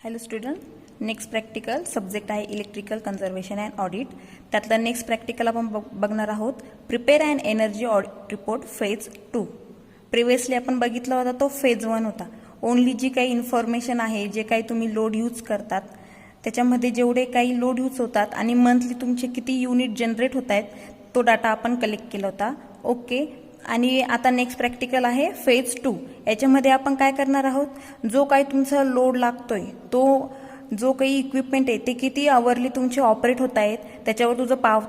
Hello student, next practical subject आहे electrical conservation and audit. त्यातलं next practical आपण बघणार आहोत prepare and energy audit report phase 2. Previously आपण बघितला होता तो फेज 1 होता. ओनली जी काही इन्फॉर्मेशन आहे, जे काही तुम्ही लोड यूज करतात त्याच्यामध्ये जेवढे काही लोड यूज होतात आणि मंथली तुमचे किती युनिट जनरेट होत आहेत तो डाटा आपण कलेक्ट केला होता. ओके. आणि आता नेक्स्ट प्रॅक्टिकल आहे फेज 2. याच्यामध्ये आपण काय करणार आहोत, जो काही तुमचा लोड लागतोय तो जो काही इक्विपमेंट आहे ते किती आवरली तुमचे ऑपरेट होत आहेत, त्याच्यावर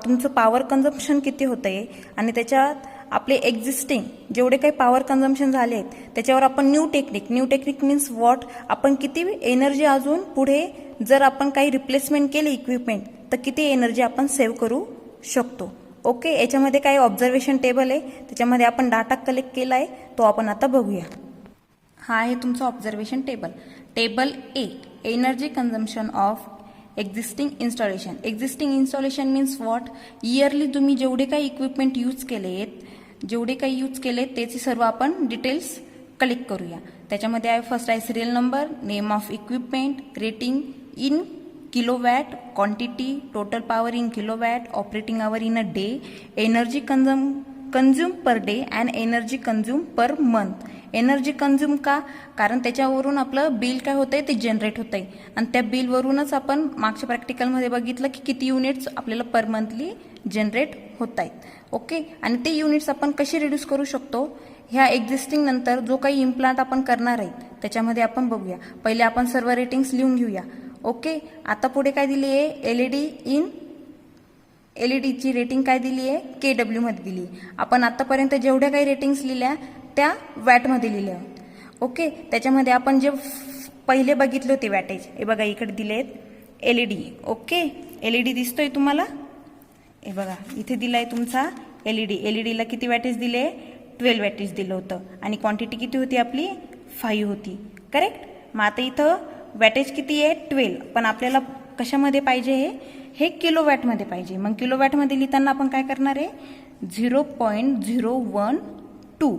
तुमचं पॉवर कन्झम्पशन किती होत आहे आणि त्याच्यात आपले एक्झिस्टिंग जेवढे काही पॉवर कन्झम्पशन झाले आहेत त्याच्यावर आपण न्यू टेक्निक मीन्स व्हॉट, आपण किती एनर्जी अजून पुढे जर आपण काही रिप्लेसमेंट केले इक्विपमेंट तर किती एनर्जी आपण सेव्ह करू शकतो. ओके. याच्यामध्ये काही ऑब्झर्वेशन टेबल आहे, त्याच्यामध्ये आपण डाटा कलेक्ट केला आहे तो आपण आता बघूया. हा आहे तुमचा observation table. Table A, energy consumption of existing installation. Existing installation means what, yearly तुम्ही जेवढे काही इक्विपमेंट यूज केलेत त्याची सर्व आपण डिटेल्स कलेक्ट करूया. त्याच्यामध्ये आहे फर्स्ट आहे serial number, name of equipment, rating in kilowatt, quantity, total power in kilowatt, operating hour in a day, energy consume per day and energy consume per month. Energy consume का, कारण त्याच्यावरून आपलं bill काय होतंय ते generate होतंय आणि त्या बिलवरूनच आपण मागच्या प्रॅक्टिकलमध्ये बघितलं की किती युनिट्स आपल्याला पर मंथली जनरेट होत आहेत. ओके. आणि ते युनिट्स आपण कशी रिड्यूस करू शकतो, ह्या एक्झिस्टिंग नंतर जो काही इम्प्लांट आपण करणार आहेत त्याच्यामध्ये आपण बघूया. पहिले आपण सर्व रेटिंग्स लिहून घेऊया. ओके. आता पुढे काय दिली आहे, एलईडीची रेटिंग काय दिली आहे, KW मध्ये दिली. आपण आतापर्यंत जेवढ्या काही रेटिंग्स लिहिल्या त्या वॅटमध्ये लिहिल्या आहेत. ओके. त्याच्यामध्ये आपण जे पहिले बघितले होते वॅटेज, हे बघा इकडे दिले आहेत LED. ओके. LED दिसतोय तुम्हाला, हे बघा इथे दिलाय तुमचा LED. LEDला किती वॅटेज दिले, 12 वॅटेज दिलं होतं आणि क्वांटिटी किती होती आपली, 5 होती. करेक्ट. मग आता इथं वॅटेज किती आहे, 12, पण आपल्याला कशामध्ये पाहिजे, हे किलोवॅटमध्ये पाहिजे. मग किलोवॅटमध्ये लिहिताना आपण काय करणार आहे, 0.012.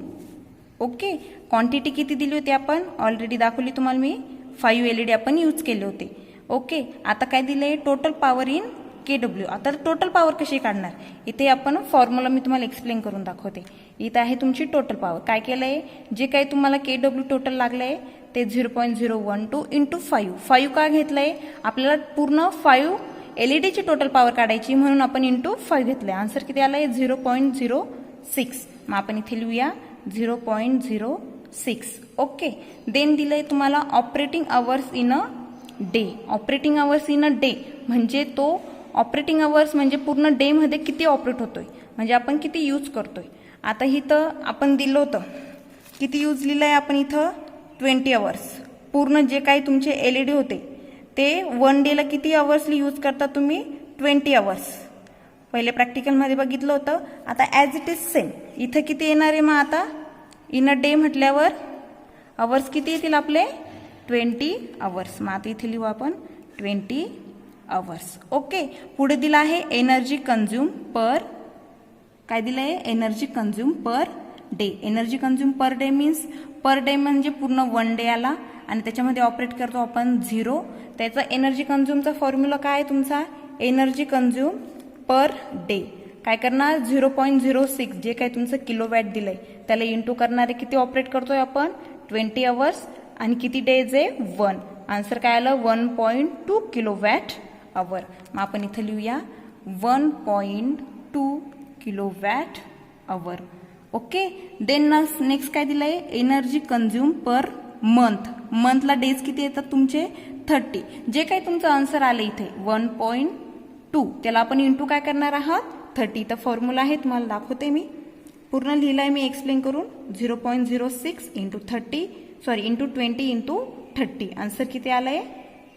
ओके. क्वांटिटी किती दिली होती आपण ऑलरेडी दाखवली तुम्हाला मी, 5 LED आपण यूज केले होते. ओके. आता काय दिलंय, टोटल पॉवर इन KW. आता टोटल पॉवर कशी काढणार, इथे आपण फॉर्म्युला मी तुम्हाला एक्सप्लेन करून दाखवते. इथं आहे तुमची टोटल पॉवर. काय केलंय, जे काही तुम्हाला KW टोटल लागलंय ते 0.012 इंटू 5 का घेतलंय, आपल्याला पूर्ण 5 LEDची टोटल पॉवर काढायची म्हणून आपण इंटू 5 घेतलंय. आन्सर किती आलंय, 0.06. मग आपण इथे लिहूया 0.06. ओके. देन दिलंय तुम्हाला operating hours in a day. Operating hours in a day म्हणजे तो ऑपरेटिंग अवर्स म्हणजे पूर्ण डे मध्ये किती ऑपरेट होतोय, म्हणजे आपण किती यूज करतोय. आता इथं आपण दिलं होतं किती यूज लिहिलंय आपण इथं, 20 अवर्स. पूर्ण जे काही तुमचे LED होते ते 1 डेला किती अवर्सली यूज करता तुम्ही, 20 अवर्स. पहिले प्रॅक्टिकलमध्ये बघितलं होतं. आता ॲज इट इज सेम इथं किती येणार आहे, मग आता इन अ डे म्हटल्यावर अवर्स किती येतील आपले, 20 अवर्स. मग आता इथे लिहू आपण 20 अवर्स. ओके. पुढे दिला आहे एनर्जी कंझ्युम पर, काय दिलंय, energy consume per day. Energy consume per day means per day म्हणजे पूर्ण 1 डे आला आणि त्याच्यामध्ये ऑपरेट करतो आपण 0. त्याचा एनर्जी कंझ्युमचा फॉर्म्युला काय आहे तुमचा, एनर्जी कंझ्युम पर डे. काय करणार, 0.06 जे काही तुमचं किलोवॅट दिलंय त्याला इंटू करणारे किती ऑपरेट करतोय आपण, 20 अवर्स आणि किती डेज आहे, 1. आन्सर काय आलं, 1.2 किलोवॅट अवर. मग आपण इथं लिहूया 1.2 kilowatt hour. Okay. Then next काय दिलंय, एनर्जी कंझ्युम पर मंथ. मंथला डेज किती येतात तुमचे, 30. जे काही तुमचं आन्सर आलं इथे 1.2 त्याला आपण इंटू काय करणार आहात, 30. तर फॉर्म्युला आहे तुम्हाला दाखवते मी, पूर्ण लिहिलाय मी एक्सप्लेन करून, 0.06 इंटू 20 इंटू 30. आन्सर किती आलंय,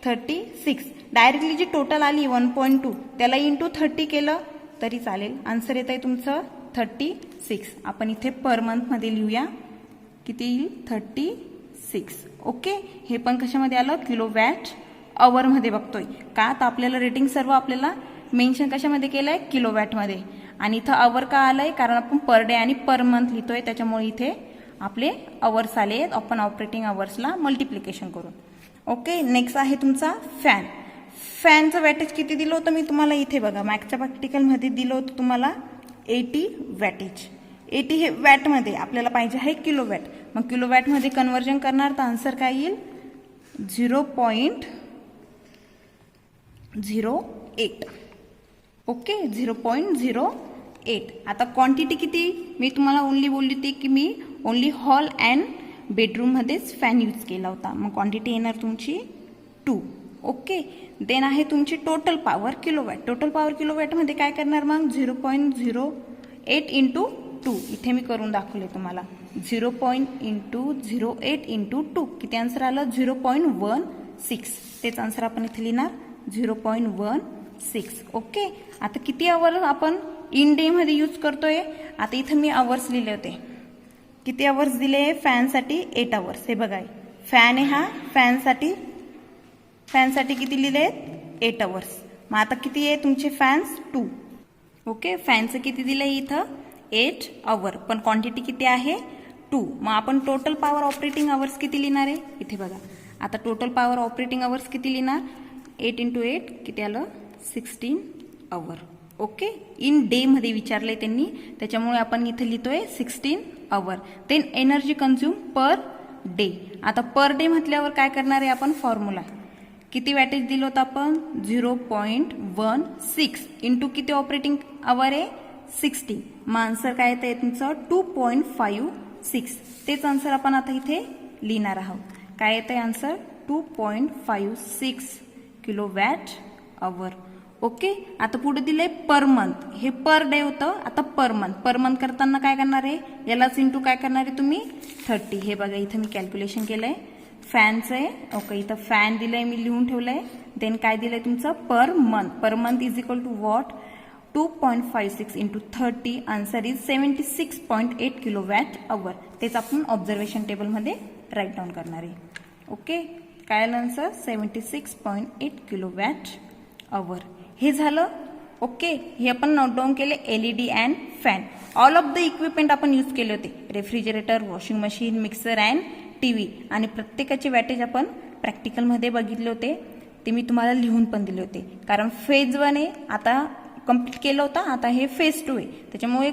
36. डायरेक्टली जी टोटल आली 1.2 त्याला इंटू 30 केलं तरी चालेल. आन्सर येत आहे तुमचं 36. आपण इथे पर मंथमध्ये लिहूया किती येईल, 36. ओके. हे पण कशामध्ये आलं, किलोवॅट अवरमध्ये बघतोय का, तर आपल्याला रेटिंग सर्व आपल्याला मेन्शन कशामध्ये केलंय, किलोवॅटमध्ये. आणि इथं अवर का आलंय, कारण आपण पर डे आणि पर मंथ लिहितोय त्याच्यामुळे इथे आपले अवर्स आले. आपण ऑपरेटिंग अवर्सला मल्टिप्लिकेशन करून. ओके, नेक्स्ट आहे तुमचा फॅन. फॅनचं वॅटेज किती दिलं होतं मी तुम्हाला इथे बघा, मागच्या प्रॅक्टिकलमध्ये दिलं होतं तुम्हाला 80 वॅटेज. 80 हे वॅटमध्ये, आपल्याला पाहिजे आहे किलोवॅट. मग किलोवॅटमध्ये कन्वर्जन करणार तर आन्सर काय येईल 0.08. ओके, 0.08. आता क्वांटिटी किती, मी तुम्हाला ओनली बोलली होती की मी ओनली हॉल अँड बेडरूममध्येच फॅन यूज केला होता. मग क्वांटिटी येणार तुमची 2. ओके, देन आहे तुमची total power kilowatt. Total power किलोवॅटमध्ये काय करणार मग 0.08 इंटू 2. इथे मी करून दाखवले तुम्हाला 0.08 इंटू 2 किती आन्सर आलं 0.16. तेच आन्सर आपण इथे लिहिणार 0.16. ओके, आता किती आवर आपण इन डे मध्ये यूज करतोय. आता इथं मी आवर्स लिहिले होते, किती आवर्स दिले फॅनसाठी 8 आवर्स. हे बघा फॅन आहे हा, फॅनसाठी किती लिहिले 8 आवर्स. मग आता किती आहे तुमचे फॅन्स 2. ओके, फॅनचं किती दिलंय इथं 8 आवर, पण क्वांटिटी किती आहे 2. मग आपण टोटल पॉवर ऑपरेटिंग आवर्स किती लिहिणार आहे इथे बघा. आता टोटल पॉवर ऑपरेटिंग आवर्स किती लिहिणार 8 इंटू 8 किती आलं 16 आवर. ओके, इन डे मध्ये विचारलंय त्यांनी, त्याच्यामुळे आपण इथे लिहितोय 16 hour. Then energy consume per day. आता पर डे म्हटल्यावर काय करणार आहे आपण फॉर्म्युला, किती वॅटेज दिलं होतं आपण 0.16 इंटू किती ऑपरेटिंग आवर आहे 16. मग आन्सर काय येतं तुमचं 2.56. तेच आन्सर आपण आता इथे लिहिणार आहोत. काय येतं आन्सर 2.56 किलोवॅट आवर. ओके, आता पुढे दिलंय पर मंथ. हे पर डे होतं, आता पर मंथ करताना काय करणार आहे यालाच इंटू काय करणार आहे तुम्ही 30. हे बघा इथं मी कॅल्क्युलेशन केलंय फॅनचं आहे. ओके, इथं फॅन दिलंय मी लिहून ठेवलंय. देन काय दिलंय तुमचं per month is equal to what 2.56 into 30. Answer is 76.8 kilowatt hour. तेच आपण ऑब्झर्वेशन टेबलमध्ये राईट डाऊन करणार आहे. ओके, काय आलं आन्सर 76.8 किलोवॅट आवर. हे झालं. ओके, हे आपण नोट डाऊन केले LED and fan. All of the equipment आपण यूज केले होते, refrigerator, washing machine, mixer and TV. आणि प्रत्येकाचे वॅटेज आपण प्रॅक्टिकलमध्ये बघितले होते, ते मी तुम्हाला लिहून पण दिले होते. कारण फेज 1 आहे आता कंप्लीट केलं होतं, आता हे फेज 2 आहे. त्याच्यामुळे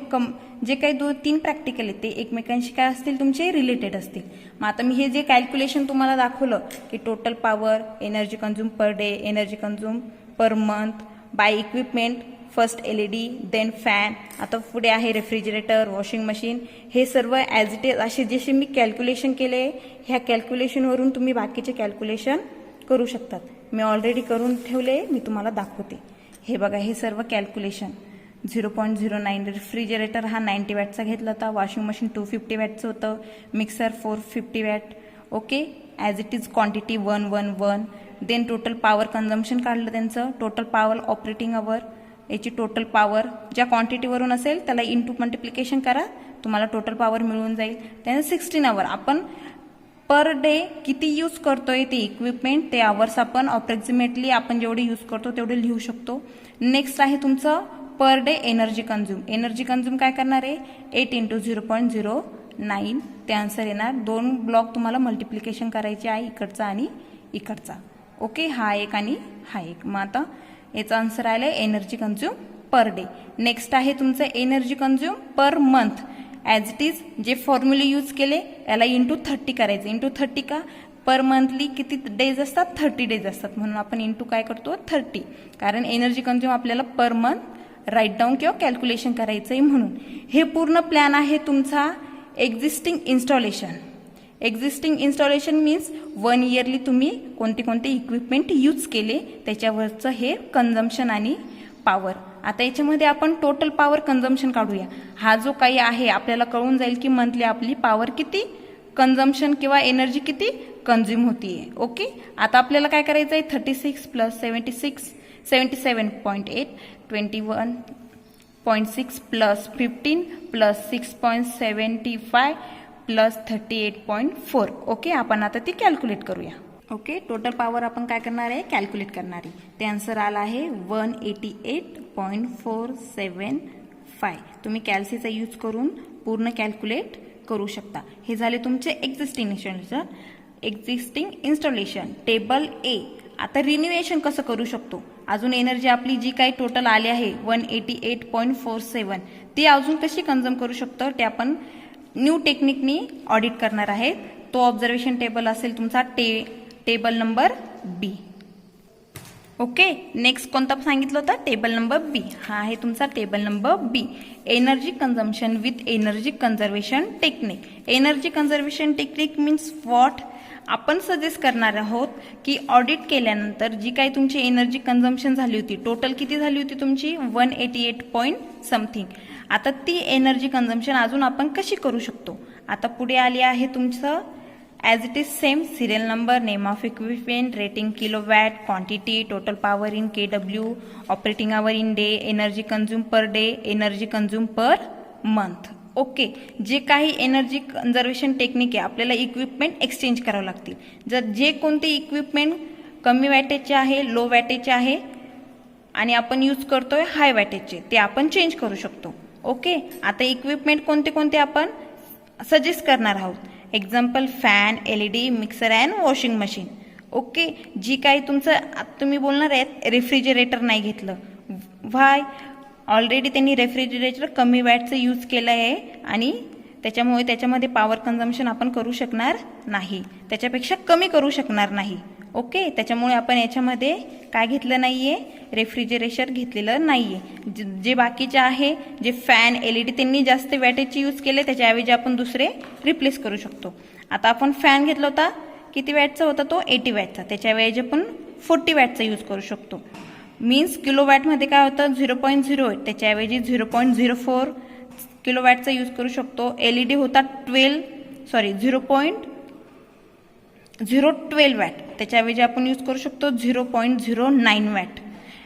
जे काही 2-3 प्रॅक्टिकल आहेत ते एकमेकांशी काय असतील तुमचे रिलेटेड असतील. मग आता मी हे जे कॅल्क्युलेशन तुम्हाला दाखवलं की total power, energy consume per day, energy consume per month by equipment, first LED, then fan, आता पुढे आहे रेफ्रिजरेटर, वॉशिंग मशीन, हे सर्व ॲज इट इज असे जसे मी कॅल्क्युलेशन केले, ह्या कॅल्क्युलेशनवरून तुम्ही बाकीचे कॅल्क्युलेशन करू शकतात. मी ऑलरेडी करून ठेवले, मी तुम्हाला दाखवते. हे बघा हे सर्व कॅल्क्युलेशन 0.09. रेफ्रिजरेटर हा 90 वॅटचा घेतला होता, वॉशिंग मशीन 250 वॅटचं होतं, mixer 450 watt. Okay, as it is quantity 111. Then total power consumption काढलं त्यांचं, टोटल पॉवर ऑपरेटिंग आवर, याची टोटल पॉवर ज्या क्वांटिटीवरून असेल त्याला इंटू मल्टिप्लिकेशन करा, तुम्हाला टोटल पॉवर मिळून जाईल. त्यानंतर 16 आवर. आपण पर डे किती यूज करतोय ते इक्विपमेंट, ते आवर्स आपण अप्रॉक्सिमेटली आपण जेवढे यूज करतो तेवढे लिहू शकतो. नेक्स्ट आहे तुमचं पर day energy consume. Energy consume काय करणार आहे 8 इंटू 0.09. ते आन्सर येणार. 2 ब्लॉक तुम्हाला मल्टिप्लिकेशन करायचे आहे, इकडचा आणि इकडचा. ओके, हा एक आणि हा एक. मग आता याचा आन्सर आलाय energy consume per day. Next आहे तुमचं energy consume per month. As it is जे फॉर्म्युले यूज केले याला इंटू 30 करायचं. इंटू 30 का, पर मंथली किती डेज असतात 30 डेज असतात, म्हणून आपण इंटू काय करतो 30. कारण एनर्जी कन्झ्युम आपल्याला पर मंथ राईट डाऊन किंवा कॅल्क्युलेशन करायचं आहे म्हणून. हे पूर्ण प्लॅन आहे तुमचा existing installation. Existing installation means 1 yearly तुम्ही कोणते कोणते इक्विपमेंट यूज केले त्याच्यावरचं हे कन्झम्पशन आणि पॉवर. आता याच्यामध्ये आपण टोटल पॉवर कन्झम्पशन काढूया. हा जो काही आहे आपल्याला कळून जाईल की मंथली आपली पॉवर किती कन्झम्पशन किंवा एनर्जी किती कन्झ्युम होतीये. ओके, आता आपल्याला काय करायचं आहे 36 plus 77.8, 21.6 plus 15 plus 6.75 plus 38.4. Okay, आपण आता ती कॅल्क्युलेट करूया. ओके, टोटल पॉवर आपण काय करणार आहे कॅल्क्युलेट करणार आहे. ते आन्सर आला आहे 188.475. तुम्ही कॅल्सीचा यूज करून पूर्ण कॅल्क्युलेट करू शकता. हे झाले तुमचे existing installation. Existing installation table A. आता रिन्युएशन कसं करू शकतो, अजून एनर्जी आपली जी काही टोटल आली आहे 188.47 ती अजून कशी कंझ्युम करू शकतो ते आपण न्यू टेक्निकनी ऑडिट करणार आहे. तो ऑब्झर्वेशन टेबल असेल तुमचा table number B. Okay, next कोणता सांगितलं होतं, टेबल नंबर बी. हा आहे तुमचा table number B. Energy consumption with energy conservation technique. Energy conservation technique means what, आपण सजेस्ट करणार आहोत की ऑडिट केल्यानंतर जी काही तुमची एनर्जी कन्झम्पशन झाली होती, टोटल किती झाली होती तुमची 188 पॉईंट समथिंग. आता ती एनर्जी कन्झम्पशन अजून आपण कशी करू शकतो. आता पुढे आली आहे तुमचं as it is same serial number, name of equipment, rating kilowatt, quantity, total power in KW, operating hour in day, energy consume per day, energy consume per month. Okay, जे काही एनर्जी कन्झर्वेशन टेक्निक आहे आपल्याला equipment exchange करावं लागतील. जर जे कोणते equipment कमी वॅटेजचे आहे, लो वॅटेजचे आहे आणि आपण यूज करतोय हाय वॅटेजचे, ते आपण चेंज करू शकतो. ओके, आता इक्विपमेंट कोणते कोणते आपण सजेस्ट करणार आहोत. Example fan, LED, mixer and washing machine. Okay, जी काही तुमचं तुम्ही बोलणार आहेत रेफ्रिजरेटर नाही घेतलं, व्हाय, ऑलरेडी त्यांनी रेफ्रिजरेटर कमी वॅटचं यूज केलं आहे आणि त्याच्यामुळे त्याच्यामध्ये पॉवर कन्झम्पशन आपण करू शकणार नाही, त्याच्यापेक्षा कमी करू शकणार नाही. ओके, त्याच्यामुळे आपण याच्यामध्ये काय घेतलं नाहीये, रेफ्रिजरेटर घेतलेलं नाहीये. जे बाकीचे आहे, जे फॅन, LED त्यांनी जास्त वॅटेजचे यूज केले, त्याच्याऐवजी आपण दुसरे रिप्लेस करू शकतो. आता आपण फॅन घेतला होता, किती वॅटचा होता तो, 80 वॅटचा, त्याच्याऐवजी आपण 40 वॅटचा यूज करू शकतो. मीन्स किलोवॅटमध्ये काय होतं 0.08, त्याच्याऐवजी 0.04 किलोवॅटचा यूज करू शकतो. LED होता 0.012 वॅट, त्याच्याऐवजी आपण यूज करू शकतो 0.09 watt.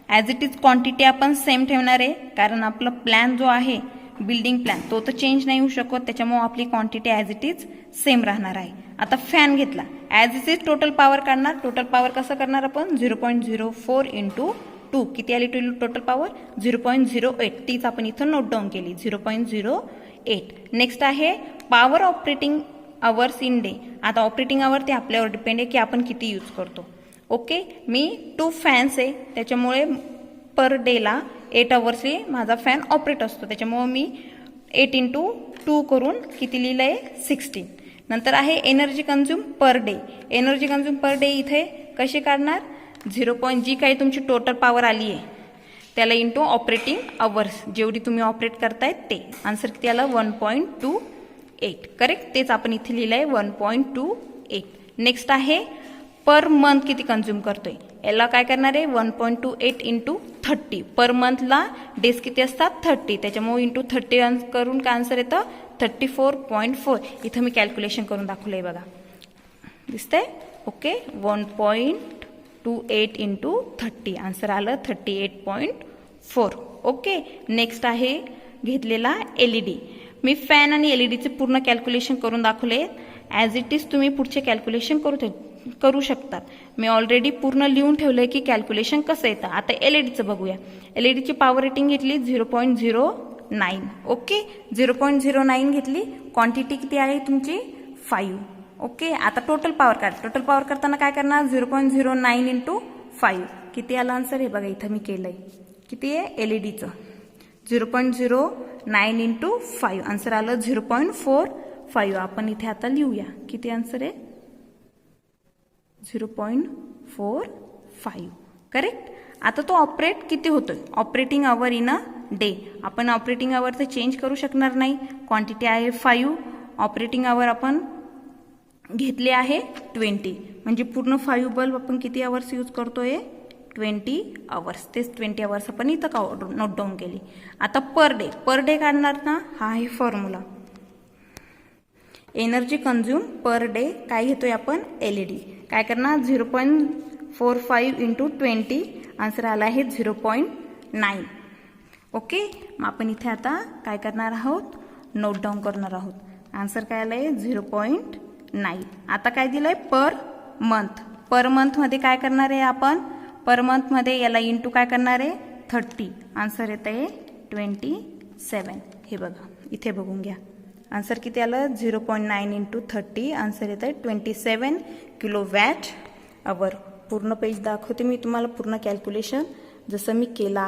As it is quantity आपण सेम ठेवणार आहे, कारण आपला प्लॅन जो आहे बिल्डिंग प्लॅन तो तर चेंज नाही होऊ शकत, त्याच्यामुळे आपली quantity as it is same राहणार आहे. आता फॅन घेतला, as it is total power काढणार. टोटल पॉवर कसं करणार आपण, 0.04 इंटू 2, किती आली टोटल पॉवर 0.08, तीच आपण इथं नोट डाऊन केली 0.08. नेक्स्ट आहे power operating hours in day. आता ऑपरेटिंग अवर ते आपल्यावर डिपेंड आहे की आपण किती यूज करतो. ओके, मी 2 फॅन्स आहे, त्याच्यामुळे पर डेला 8 अवर्सली माझा फॅन ऑपरेट असतो, त्याच्यामुळे मी 8 इंटू 2 करून किती लिहिलं आहे 16. नंतर आहे energy consume per day. Energy consume per day इथे कशी काढणार, 0. जी काही तुमची टोटल पॉवर आली आहे त्याला इंटू ऑपरेटिंग अवर्स, जेवढी तुम्ही ऑपरेट करतायत ते. आन्सर किती आलं 1.28. करेक्ट, तेच आपण इथे लिहिलं आहे 1.28. नेक्स्ट आहे पर मंथ किती कंझ्युम करतोय, याला काय करणार आहे 1.28 इंटू 30. पर मंथला डेज किती असतात 30, त्याच्यामुळे इंटू 30 करून काय आन्सर येतं 34.4. इथं मी कॅल्क्युलेशन करून दाखवलंय बघा, दिसतंय. ओके, 1.28 इंटू 30, आन्सर आलं 38.4. ओके, नेक्स्ट आहे घेतलेला LED. मी फॅन आणि LEDचे पूर्ण कॅल्क्युलेशन करून दाखवले. ॲज इट इज तुम्ही पुढचे कॅल्क्युलेशन करू शकतात. मी ऑलरेडी पूर्ण लिहून ठेवलंय की कॅल्क्युलेशन कसं येतं. आता LEDचं बघूया. LEDची पॉवर रेटिंग घेतली 0.09. ओके, 0.09 घेतली. क्वांटिटी किती आहे तुमची 5. ओके, आता टोटल पॉवर काढ. टोटल पॉवर करताना काय करणार 0.09 इंटू 5, किती आला आन्सर, हे बघा इथं मी केलंय. किती आहे LEDचं 0.09 इंटू 5, आन्सर आलं 0.45. आपण इथे आता लिहूया किती आन्सर आहे 0.45. करेक्ट. आता तो ऑपरेट किती होतोय, operating hour in a day. आपण ऑपरेटिंग आवर तर चेंज करू शकणार नाही. क्वांटिटी आहे 5, ऑपरेटिंग आवर आपण घेतले आहे 20, म्हणजे पूर्ण 5 बल्ब आपण किती आवर्स यूज करतोय 20 आवर्स. तेच 20 आवर्स आपण इथं नोट डाऊन केली. आता पर डे काढणार ना, हा आहे formula. Energy consume per day काय घेतोय आपण LED. काय करणार 0.45 इंटू 20, आन्सर आला आहे 0.9. ओके, मग आपण इथे आता काय करणार आहोत नोट डाऊन करणार आहोत. आन्सर काय आलंय 0.9. आता काय दिलंय पर मंथ. पर मंथमध्ये काय करणार आहे आपण, पर मंथमध्ये याला इंटू काय करणार आहे 30, आन्सर येत आहे 27. हे बघा इथे बघून घ्या, आन्सर किती आलं 0.9 इंटू 30 आन्सर येतं 27 किलोवॅट अवर. पूर्ण पेज दाखवते मी तुम्हाला पूर्ण कॅल्क्युलेशन जसं मी केलं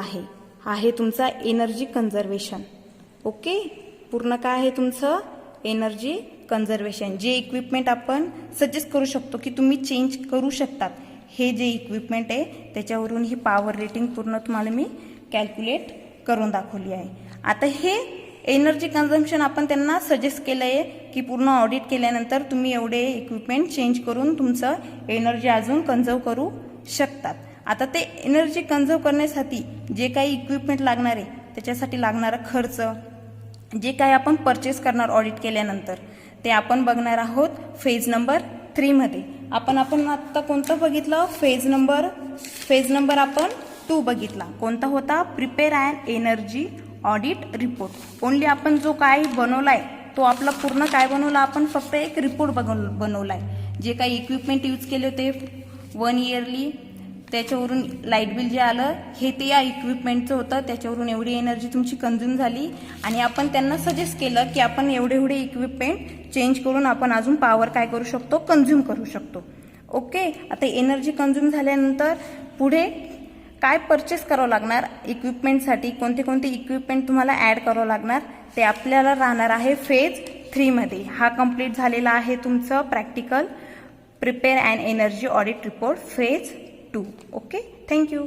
आहे तुमचा एनर्जी कन्झर्वेशन. ओके, पूर्ण काय आहे तुमचं एनर्जी कन्झर्वेशन. जे इक्विपमेंट आपण सजेस्ट करू शकतो की तुम्ही चेंज करू शकतात, हे जे इक्विपमेंट आहे त्याच्यावरून ही पॉवर रेटिंग पूर्ण तुम्हाला मी कॅल्क्युलेट करून दाखवली आहे. आता हे एनर्जी कन्झम्पशन आपण त्यांना सजेस्ट केलं आहे की पूर्ण ऑडिट केल्यानंतर तुम्ही एवढे इक्विपमेंट चेंज करून तुमचं एनर्जी अजून कन्झर्व करू शकतात. आता ते एनर्जी कन्झर्व करण्यासाठी जे काही इक्विपमेंट लागणार आहे त्याच्यासाठी लागणारा खर्च, जे काही आपण परचेस करणार ऑडिट केल्यानंतर, ते आपण बघणार आहोत फेज नंबर 3 मध्ये. आपण आता कोणतं बघितलं, फेज नंबर आपण 2 बघितला. कोणता होता, prepare and energy audit report. Only आपण जो काय बनवलाय तो आपला पूर्ण काय बनवला, आपण फक्त एक रिपोर्ट बनवलाय. जे काही इक्विपमेंट यूज केले होते 1 इयरली, त्याच्यावरून लाईट बिल जे आलं हे ते या इक्विपमेंटचं होतं, त्याच्यावरून एवढी एनर्जी तुमची कंझ्युम झाली आणि आपण त्यांना सजेस्ट केलं की आपण एवढे इक्विपमेंट चेंज करून आपण अजून पॉवर काय करू शकतो, कंझ्युम करू शकतो. ओके, आता एनर्जी कंझ्युम झाल्यानंतर पुढे काय परचेस करावं लागणार इक्विपमेंटसाठी, कोणते इक्विपमेंट तुम्हाला ॲड करावं लागणार ते आपल्याला राहणार आहे फेज 3 मध्ये. हा कंप्लीट झालेला आहे तुमचं practical prepare and energy audit report phase 2. Okay, thank you.